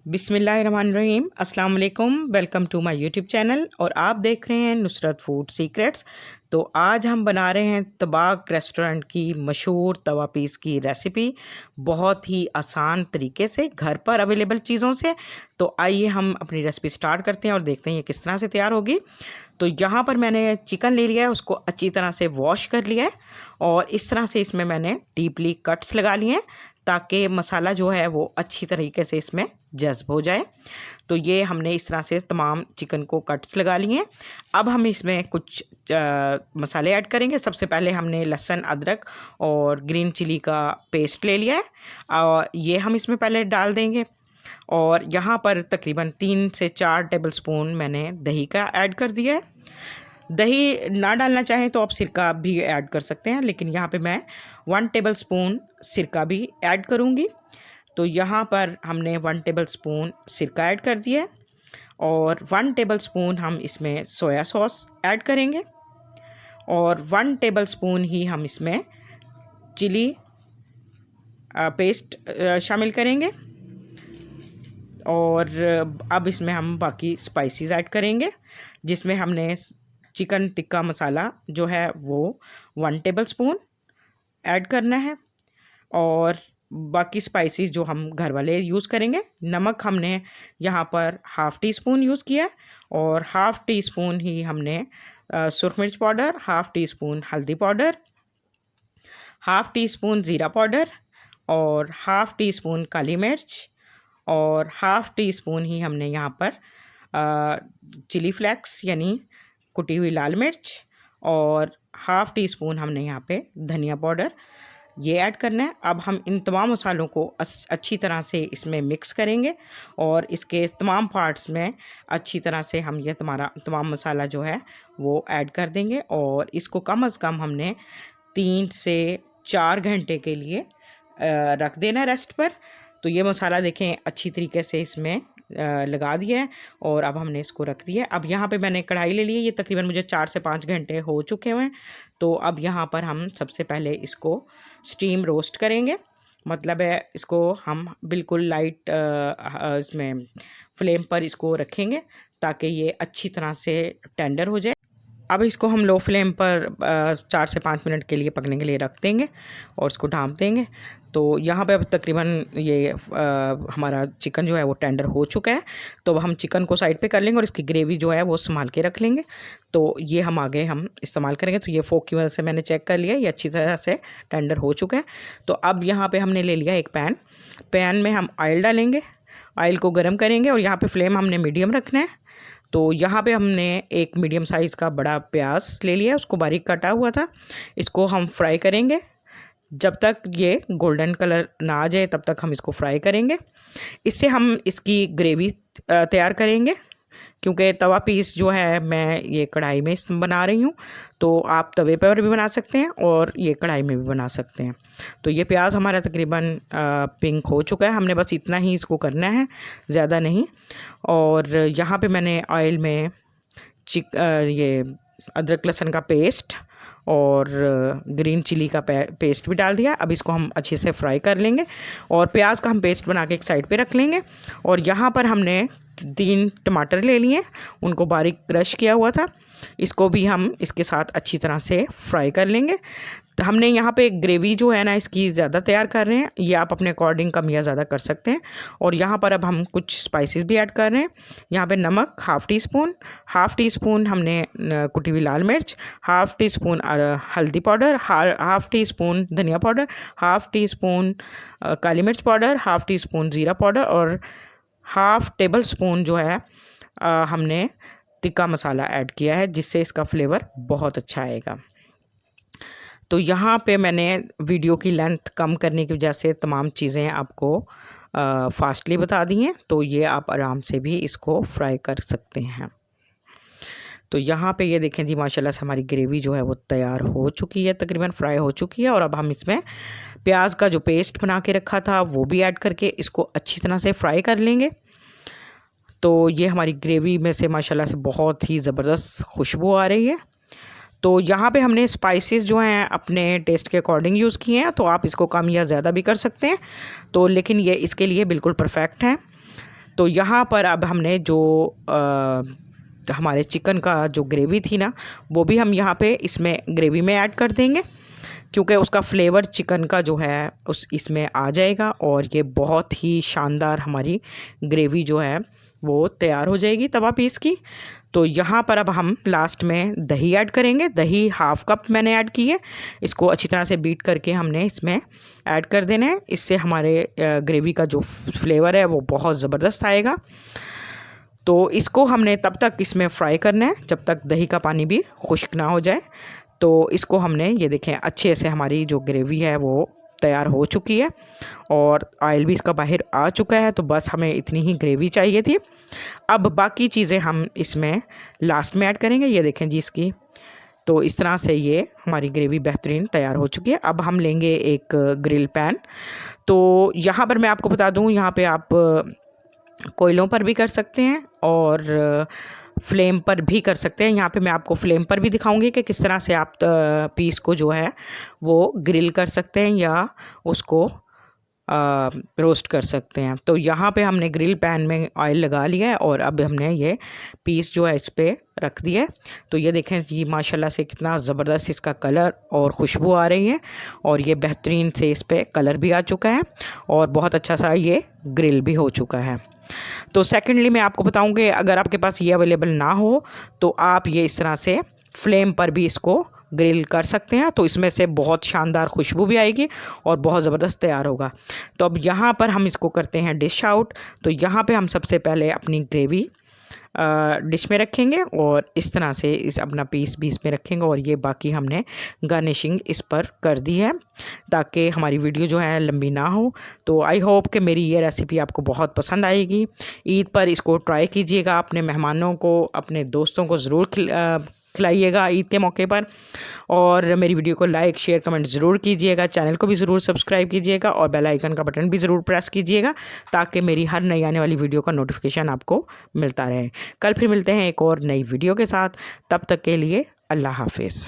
बिस्मिल्लाहिर्रहमानिर्रहीम, अस्सलाम वालेकुम। Welcome to my YouTube channel और आप देख रहे हैं नुसरत फूड सीक्रेट्स। तो आज हम बना रहे हैं तबाक रेस्टोरेंट की मशहूर तवा पीस की रेसिपी, बहुत ही आसान तरीके से घर पर अवेलेबल चीज़ों से। तो आइए हम अपनी रेसिपी स्टार्ट करते हैं और देखते हैं ये किस तरह से तैयार होगी। तो यहाँ पर मैंने चिकन ले लिया है, उसको अच्छी तरह से वॉश कर लिया है और इस तरह से इसमें मैंने डीपली कट्स लगा लिए हैं ताकि मसाला जो है वो अच्छी तरीके से इसमें जज़्ब हो जाए। तो ये हमने इस तरह से तमाम चिकन को कट्स लगा लिए हैं। अब हम इसमें कुछ मसाले ऐड करेंगे। सबसे पहले हमने लहसुन, अदरक और ग्रीन चिली का पेस्ट ले लिया है और ये हम इसमें पहले डाल देंगे। और यहाँ पर तकरीबन 3 से 4 टेबलस्पून मैंने दही का ऐड कर दिया है। दही ना डालना चाहें तो आप सिरका भी ऐड कर सकते हैं, लेकिन यहाँ पे मैं 1 टेबलस्पून सिरका भी ऐड करूँगी। तो यहाँ पर हमने 1 टेबलस्पून सिरका ऐड कर दिया है और 1 टेबलस्पून हम इसमें सोया सॉस ऐड करेंगे और 1 टेबलस्पून ही हम इसमें चिली पेस्ट शामिल करेंगे। और अब इसमें हम बाकी स्पाइसेस ऐड करेंगे, जिसमें हमने चिकन टिक्का मसाला जो है वो 1 टेबलस्पून ऐड करना है और बाकी स्पाइसेस जो हम घर वाले यूज़ करेंगे। नमक हमने यहाँ पर ½ टीस्पून यूज़ किया और ½ टीस्पून ही हमने सुरख मिर्च पाउडर, ½ टीस्पून हल्दी पाउडर, ½ टीस्पून ज़ीरा पाउडर और ½ टीस्पून काली मिर्च और ½ टीस्पून ही हमने यहाँ पर चिली फ्लेक्स यानी कुटी हुई लाल मिर्च और ½ टीस्पून हमने यहाँ पे धनिया पाउडर ये ऐड करना है। अब हम इन तमाम मसालों को अच्छी तरह से इसमें मिक्स करेंगे और इसके तमाम पार्ट्स में अच्छी तरह से हम ये तमाम मसाला जो है वो ऐड कर देंगे और इसको कम से कम हमने 3 से 4 घंटे के लिए रख देना रेस्ट पर। तो ये मसाला देखें अच्छी तरीके से इसमें लगा दिया है और अब हमने इसको रख दिया है। अब यहाँ पे मैंने कढ़ाई ले ली है, ये तकरीबन मुझे 4 से 5 घंटे हो चुके हुए हैं। तो अब यहाँ पर हम सबसे पहले इसको स्टीम रोस्ट करेंगे, मतलब है इसको हम बिल्कुल लाइट इसमें फ्लेम पर इसको रखेंगे ताकि ये अच्छी तरह से टेंडर हो जाए। अब इसको हम लो फ्लेम पर 4 से 5 मिनट के लिए पकने के लिए रख देंगे और इसको ढाँप देंगे। तो यहाँ पे अब तकरीबन ये हमारा चिकन जो है वो टेंडर हो चुका है। तो अब हम चिकन को साइड पे कर लेंगे और इसकी ग्रेवी जो है वो संभाल के रख लेंगे। तो ये हम आगे हम इस्तेमाल करेंगे। तो ये फोक की वजह से मैंने चेक कर लिया, ये अच्छी तरह से टेंडर हो चुका है। तो अब यहाँ पर हमने ले लिया एक पैन में हम ऑयल डालेंगे, ऑयल को गर्म करेंगे और यहाँ पर फ्लेम हमने मीडियम रखना है। तो यहाँ पे हमने एक मीडियम साइज़ का बड़ा प्याज ले लिया, उसको बारीक कटा हुआ था। इसको हम फ्राई करेंगे जब तक ये गोल्डन कलर ना आ जाए, तब तक हम इसको फ्राई करेंगे। इससे हम इसकी ग्रेवी तैयार करेंगे, क्योंकि तवा पीस जो है मैं ये कढ़ाई में बना रही हूँ। तो आप तवे पर भी बना सकते हैं और ये कढ़ाई में भी बना सकते हैं। तो ये प्याज हमारा तकरीबन पिंक हो चुका है, हमने बस इतना ही इसको करना है, ज़्यादा नहीं। और यहाँ पे मैंने ऑयल में ये अदरक लहसुन का पेस्ट और ग्रीन चिली का पेस्ट भी डाल दिया। अब इसको हम अच्छे से फ्राई कर लेंगे और प्याज का हम पेस्ट बना के एक साइड पे रख लेंगे। और यहाँ पर हमने 3 टमाटर ले लिए, उनको बारीक क्रश किया हुआ था, इसको भी हम इसके साथ अच्छी तरह से फ्राई कर लेंगे। तो हमने यहाँ पे ग्रेवी जो है ना इसकी ज़्यादा तैयार कर रहे हैं, ये आप अपने अकॉर्डिंग कम या ज़्यादा कर सकते हैं। और यहाँ पर अब हम कुछ स्पाइसेस भी ऐड कर रहे हैं। यहाँ पे नमक ½ टीस्पून, ½ टीस्पून हमने कुटी हुई लाल मिर्च, ½ टीस्पून हल्दी पाउडर, ½ टीस्पून धनिया पाउडर, ½ टीस्पून काली मिर्च पाउडर, ½ टीस्पून ज़ीरा पाउडर और ½ टेबलस्पून जो है हमने टिक्का मसाला ऐड किया है, जिससे इसका फ्लेवर बहुत अच्छा आएगा। तो यहाँ पे मैंने वीडियो की लेंथ कम करने की वजह से तमाम चीज़ें आपको फास्टली बता दी हैं, तो ये आप आराम से भी इसको फ्राई कर सकते हैं। तो यहाँ पे ये देखें जी, माशाल्लाह से हमारी ग्रेवी जो है वो तैयार हो चुकी है, तकरीबन फ्राई हो चुकी है। और अब हम इसमें प्याज का जो पेस्ट बना के रखा था वो भी ऐड करके इसको अच्छी तरह से फ्राई कर लेंगे। तो ये हमारी ग्रेवी में से माशाल्लाह से बहुत ही ज़बरदस्त खुशबू आ रही है। तो यहाँ पे हमने स्पाइसेस जो हैं अपने टेस्ट के अकॉर्डिंग यूज़ किए हैं, तो आप इसको कम या ज़्यादा भी कर सकते हैं। तो लेकिन ये इसके लिए बिल्कुल परफेक्ट हैं। तो यहाँ पर अब हमने जो हमारे चिकन का जो ग्रेवी थी ना, वो भी हम यहाँ पे इसमें ग्रेवी में ऐड कर देंगे, क्योंकि उसका फ्लेवर चिकन का जो है इसमें आ जाएगा और ये बहुत ही शानदार हमारी ग्रेवी जो है वो तैयार हो जाएगी तवा पीस की। तो यहाँ पर अब हम लास्ट में दही ऐड करेंगे। दही 1/2 कप मैंने ऐड की है। इसको अच्छी तरह से बीट करके हमने इसमें ऐड कर देना है। इससे हमारे ग्रेवी का जो फ्लेवर है वो बहुत ज़बरदस्त आएगा। तो इसको हमने तब तक इसमें फ्राई करना है जब तक दही का पानी भी खुश्क ना हो जाए। तो इसको हमने, ये देखें, अच्छे से हमारी जो ग्रेवी है वो तैयार हो चुकी है और ऑयल भी इसका बाहर आ चुका है। तो बस हमें इतनी ही ग्रेवी चाहिए थी। अब बाकी चीज़ें हम इसमें लास्ट में ऐड करेंगे। ये देखें जी इसकी, तो इस तरह से ये हमारी ग्रेवी बेहतरीन तैयार हो चुकी है। अब हम लेंगे एक ग्रिल पैन। तो यहाँ पर मैं आपको बता दूँ, यहाँ पे आप कोयलों पर भी कर सकते हैं और फ्लेम पर भी कर सकते हैं। यहाँ पे मैं आपको फ्लेम पर भी दिखाऊंगी कि किस तरह से आप पीस को जो है वो ग्रिल कर सकते हैं या उसको रोस्ट कर सकते हैं। तो यहाँ पे हमने ग्रिल पैन में ऑयल लगा लिया है और अब हमने ये पीस जो है इस पर रख दिया है। तो ये देखें जी, माशाल्लाह से कितना ज़बरदस्त इसका कलर और खुशबू आ रही है और ये बेहतरीन से इस पर कलर भी आ चुका है और बहुत अच्छा सा ये ग्रिल भी हो चुका है। तो सेकेंडली मैं आपको बताऊंगी, अगर आपके पास ये अवेलेबल ना हो तो आप ये इस तरह से फ्लेम पर भी इसको ग्रिल कर सकते हैं। तो इसमें से बहुत शानदार खुशबू भी आएगी और बहुत ज़बरदस्त तैयार होगा। तो अब यहाँ पर हम इसको करते हैं डिश आउट। तो यहाँ पे हम सबसे पहले अपनी ग्रेवी डिश में रखेंगे और इस तरह से इस अपना पीस भी इसमें रखेंगे और ये बाकी हमने गार्निशिंग इस पर कर दी है ताकि हमारी वीडियो जो है लंबी ना हो। तो आई होप कि मेरी ये रेसिपी आपको बहुत पसंद आएगी। ईद पर इसको ट्राई कीजिएगा, अपने मेहमानों को, अपने दोस्तों को ज़रूर खिलाइएगा ईद के मौके पर। और मेरी वीडियो को लाइक, शेयर, कमेंट ज़रूर कीजिएगा। चैनल को भी ज़रूर सब्सक्राइब कीजिएगा और बेल आइकन का बटन भी ज़रूर प्रेस कीजिएगा ताकि मेरी हर नई आने वाली वीडियो का नोटिफिकेशन आपको मिलता रहे। कल फिर मिलते हैं एक और नई वीडियो के साथ। तब तक के लिए अल्लाह हाफिज़।